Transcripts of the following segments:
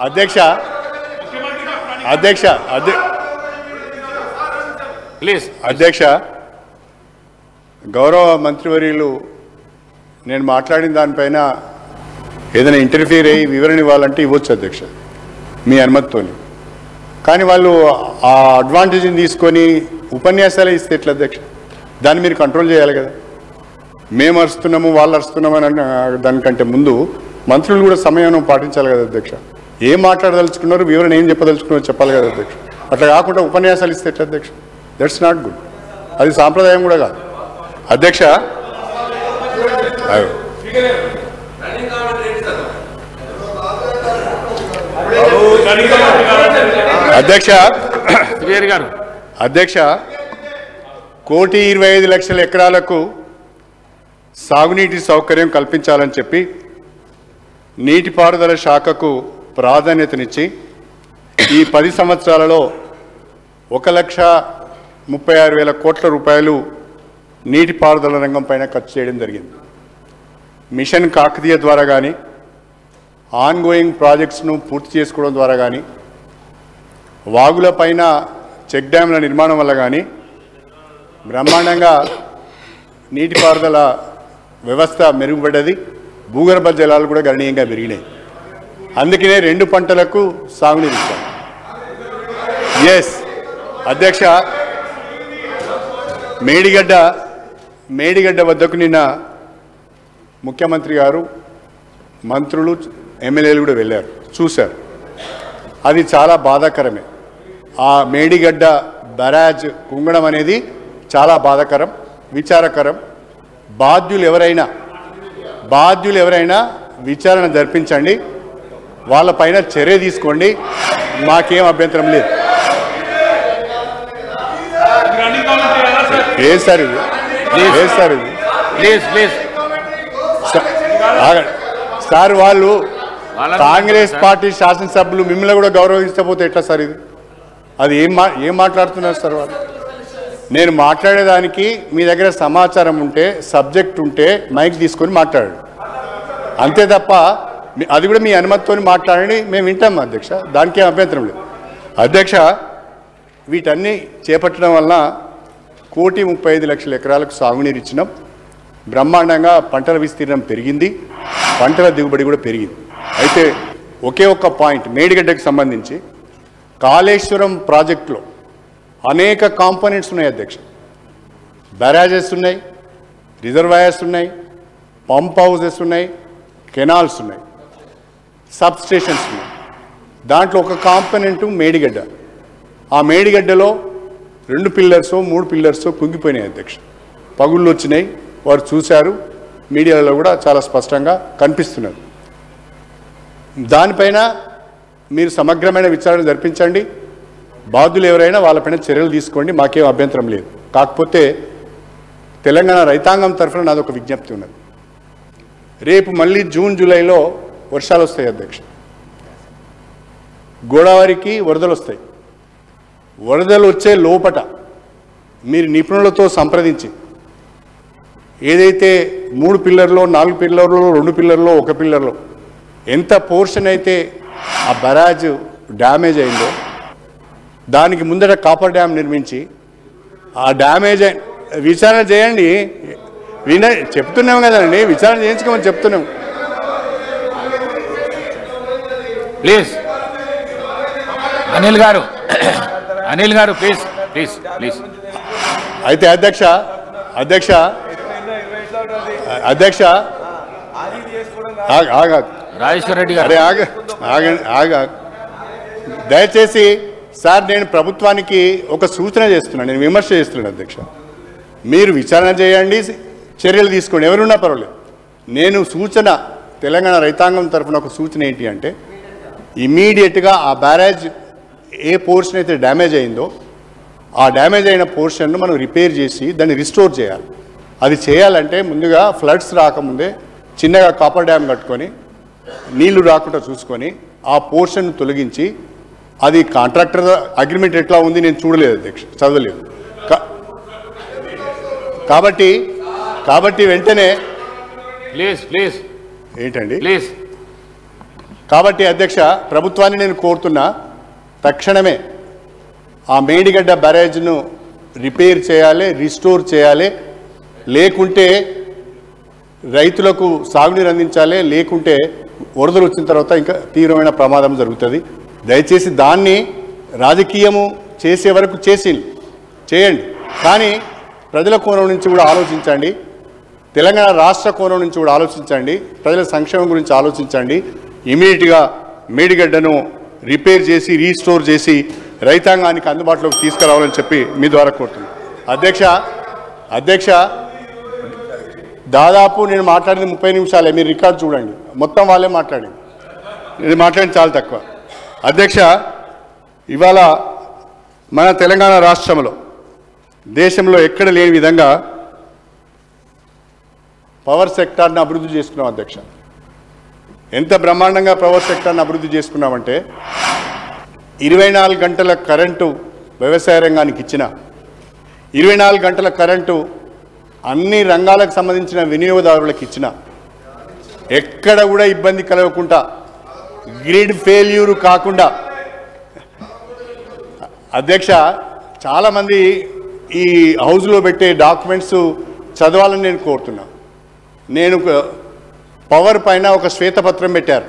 అధ్యక్ష అధ్యక్ష ప్లీజ్ అధ్యక్ష గౌరవ మంత్రివర్యులు నేను మాట్లాడిన దానిపైన ఏదైనా ఇంటర్ఫియర్ అయ్యి వివరణ ఇవ్వాలంటే ఇవ్వచ్చు అధ్యక్ష మీ అనుమతితో. కానీ వాళ్ళు ఆ అడ్వాంటేజ్ని తీసుకొని ఉపన్యాసాలే ఇస్తే ఎట్లా అధ్యక్ష? దాన్ని మీరు కంట్రోల్ చేయాలి కదా. మేము అరుస్తున్నాము వాళ్ళు అరుస్తున్నాము అని దానికంటే ముందు మంత్రులు కూడా సమయం పాటించాలి కదా అధ్యక్ష. ఏం మాట్లాడదలుచుకున్నారు, వివరణ ఏం చెప్పదలుచుకున్నారో చెప్పాలి కదా అధ్యక్ష. అట్లా కాకుండా ఉపన్యాసాలు ఇస్తే ఎట్లా అధ్యక్ష? That's not good. అది సాంప్రదాయం కూడా కాదు అధ్యక్ష. అధ్యక్ష అధ్యక్ష 1,25,00,000 ఎకరాలకు సాగునీటి సౌకర్యం కల్పించాలని చెప్పి నీటిపారుదల శాఖకు ప్రాధాన్యతనిచ్చి ఈ 10 సంవత్సరాలలో 1,36,000 కోట్ల రూపాయలు నీటిపారుదల రంగం పైన ఖర్చు చేయడం జరిగింది. మిషన్ కాకతీయ ద్వారా కానీ ఆన్గోయింగ్ ప్రాజెక్ట్స్ను పూర్తి చేసుకోవడం ద్వారా కానీ వాగుల పైన చెక్ డ్యామ్ల నిర్మాణం వల్ల కానీ బ్రహ్మాండంగా నీటిపారుదల వ్యవస్థ మెరుగుపడ్డది. భూగర్భ జలాలు కూడా గణనీయంగా పెరిగినాయి. అందుకనే 2 పంటలకు సాగునీరు ఇచ్చాం. ఎస్ అధ్యక్ష, మేడిగడ్డ వద్దకు నిన్న ముఖ్యమంత్రి గారు, మంత్రులు, ఎమ్మెల్యేలు కూడా వెళ్ళారు, చూశారు. అది చాలా బాధాకరమే. ఆ మేడిగడ్డ బరాజ్ కుంగడం అనేది చాలా బాధాకరం, విచారకరం. బాధ్యులు ఎవరైనా విచారణ జరిపించండి, వాళ్ళపైన చర్య తీసుకోండి, మాకేం అభ్యంతరం లేదు. ఏ సార్ ఇది? సార్ వాళ్ళు కాంగ్రెస్ పార్టీ శాసనసభ్యులు మిమ్మల్ని కూడా గౌరవించకపోతే ఎట్లా సార్ ఇది? అది ఏం మాట్లాడుతున్నారు సార్ వాళ్ళు? నేను మాట్లాడేదానికి మీ దగ్గర సమాచారం ఉంటే, సబ్జెక్ట్ ఉంటే మైక్ తీసుకొని మాట్లాడండి, అంతే తప్ప అది కూడా మీ అనుమతితో మాట్లాడండి, మేము వింటాం అధ్యక్ష, దానికి ఏం అభ్యంతరం లేదు. అధ్యక్ష, వీటన్నీ చేపట్టడం వలన 1,35,00,000 ఎకరాలకు సాగునీరు ఇచ్చినాం. బ్రహ్మాండంగా పంటల విస్తీర్ణం పెరిగింది, పంటల దిగుబడి కూడా పెరిగింది. అయితే ఒకే ఒక్క పాయింట్, మేడిగడ్డకు సంబంధించి కాళేశ్వరం ప్రాజెక్టులో అనేక కాంపోనెంట్స్ ఉన్నాయి అధ్యక్ష. బ్యారేజెస్ ఉన్నాయి, రిజర్వాయర్స్ ఉన్నాయి, పంప్ హౌసెస్ ఉన్నాయి, కెనాల్స్ ఉన్నాయి, సబ్ స్టేషన్స్ ఉన్నాయి. దాంట్లో ఒక కాంపోనెంటు మేడిగడ్డ. ఆ మేడిగడ్డలో 2 పిల్లర్స్ 3 పిల్లర్స్ కుంగిపోయినాయి అధ్యక్ష. పగుళ్ళు వచ్చినాయి, వారు చూశారు, మీడియాలో కూడా చాలా స్పష్టంగా కనిపిస్తున్నారు. దానిపైన మీరు సమగ్రమైన విచారణ జరిపించండి, బాధ్యులు ఎవరైనా వాళ్ళపైన చర్యలు తీసుకోండి, మాకేం అభ్యంతరం లేదు. కాకపోతే తెలంగాణ రైతాంగం తరఫున నాదొక విజ్ఞప్తి ఉన్నది. రేపు మళ్ళీ జూన్ జూలైలో వర్షాలు వస్తాయి అధ్యక్ష. గోదావరికి వరదలు వస్తాయి. వరదలు వచ్చే లోపట మీరు నిపుణులతో సంప్రదించి ఏదైతే 3 పిల్లర్లో 4 పిల్లర్లో 2 పిల్లర్లో 1 పిల్లర్లో ఎంత పోర్షన్ అయితే ఆ బరాజ్ డ్యామేజ్ అయిందో దానికి ముందట కాపర్ డ్యామ్ నిర్మించి ఆ డ్యామేజ్ విచారణ చేయండి. చెప్తున్నాం కదండి, విచారణ చేయించుకోమని చెప్తున్నాం. ప్లీజ్ అనిల్ గారు ప్లీజ్. అయితే అధ్యక్ష రాజేశ్వర రెడ్డి గారు దయచేసి సార్, నేను ప్రభుత్వానికి ఒక సూచన చేస్తున్నాను, నేను విమర్శ చేస్తున్నాను అధ్యక్ష. మీరు విచారణ చేయండి, చర్యలు తీసుకోండి, ఎవరున్నా పర్వాలేదు. నేను సూచన, తెలంగాణ రైతాంగం తరఫున ఒక సూచన ఏంటి అంటే, ఇమీడియట్గా ఆ బ్యారేజ్ ఏ పోర్షన్ అయితే డ్యామేజ్ అయిందో ఆ డ్యామేజ్ అయిన పోర్షన్ను మనం రిపేర్ చేసి దాన్ని రిస్టోర్ చేయాలి. అది చేయాలంటే ముందుగా ఫ్లడ్స్ రాకముందే చిన్నగా కాపర్ డ్యామ్ కట్టుకొని నీళ్లు రాకుండా చూసుకొని ఆ పోర్షన్ తొలగించి, అది కాంట్రాక్టర్ అగ్రిమెంట్ ఎట్లా ఉంది నేను చూడలేదు అధ్యక్ష, చదవలేదు. కాబట్టి వెంటనే ప్లీజ్ ఏంటండి కాబట్టి అధ్యక్ష ప్రభుత్వాన్ని నేను కోరుతున్నా, తక్షణమే ఆ మేడిగడ్డ బ్యారేజ్ను రిపేర్ చేయాలి, రిస్టోర్ చేయాలి. లేకుంటే రైతులకు సాగునీరు అందించాలి, లేకుంటే వరదలు వచ్చిన తర్వాత ఇంకా తీవ్రమైన ప్రమాదం జరుగుతుంది. దయచేసి దాన్ని రాజకీయము చేసే వరకు చేయండి, కానీ ప్రజల కోణం నుంచి కూడా ఆలోచించండి, తెలంగాణ రాష్ట్ర కోణం నుంచి కూడా ఆలోచించండి, ప్రజల సంక్షేమం గురించి ఆలోచించండి. ఇమీడియట్గా మేడిగడ్డను రిపేర్ చేసి రీస్టోర్ చేసి రైతాంగానికి అందుబాటులోకి తీసుకురావాలని చెప్పి మీ ద్వారా కోరుతున్నాను. అధ్యక్ష దాదాపు నేను మాట్లాడింది 30 నిమిషాలే, మీరు రికార్డు చూడండి, మొత్తం వాళ్ళే మాట్లాడింది, నేను మాట్లాడింది చాలా తక్కువ. అధ్యక్ష, ఇవాళ మన తెలంగాణ రాష్ట్రంలో దేశంలో ఎక్కడ లేని విధంగా పవర్ సెక్టార్ని అభివృద్ధి చేసుకున్నాం. అధ్యక్ష, ఎంత బ్రహ్మాండంగా పవర్ సెక్టార్ని అభివృద్ధి చేసుకున్నామంటే 24 గంటల కరెంటు వ్యవసాయ రంగానికి ఇచ్చిన, 24 గంటల కరెంటు అన్ని రంగాలకు సంబంధించిన వినియోగదారులకు ఇచ్చిన, ఎక్కడ కూడా ఇబ్బంది కలగకుండా, గ్రిడ్ ఫెయిల్యూర్ కాకుండా. అధ్యక్ష, చాలామంది ఈ హౌస్లో పెట్టే డాక్యుమెంట్స్ చదవాలని నేను కోరుతున్నా. నేను పవర్ పైన ఒక శ్వేతపత్రం పెట్టారు,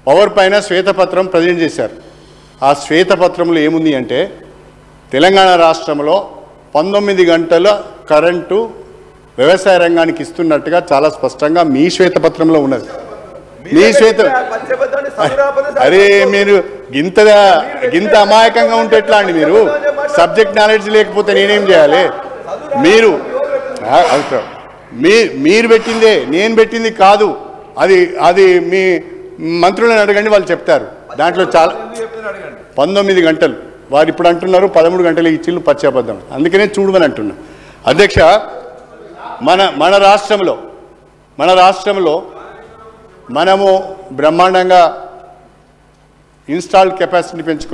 పవర్ పైన శ్వేతపత్రం ప్రజెంట్ చేశారు. ఆ శ్వేతపత్రంలో ఏముంది అంటే తెలంగాణ రాష్ట్రంలో 19 గంటల కరెంటు వ్యవసాయ రంగానికి ఇస్తున్నట్టుగా చాలా స్పష్టంగా మీ శ్వేతపత్రంలో ఉన్నది. మీ అరే మీరు గింత అమాయకంగా ఉంటే ఎట్లా అండి? మీరు సబ్జెక్ట్ నాలెడ్జ్ లేకపోతే నేనేం చేయాలి? మీరు పెట్టిందే, నేను పెట్టింది కాదు. అది మీ మంత్రులను అడగండి, వాళ్ళు చెప్తారు. దాంట్లో చాలా 19 గంటలు వారు ఇప్పుడు అంటున్నారు, 13 గంటలు ఇచ్చిళ్ళు పచ్చాబద్ధం. అందుకనే చూడమని అంటున్నా. అధ్యక్ష, మన రాష్ట్రంలో మనము బ్రహ్మాండంగా ఇన్స్టాల్డ్ కెపాసిటీ పెంచుకున్నాం.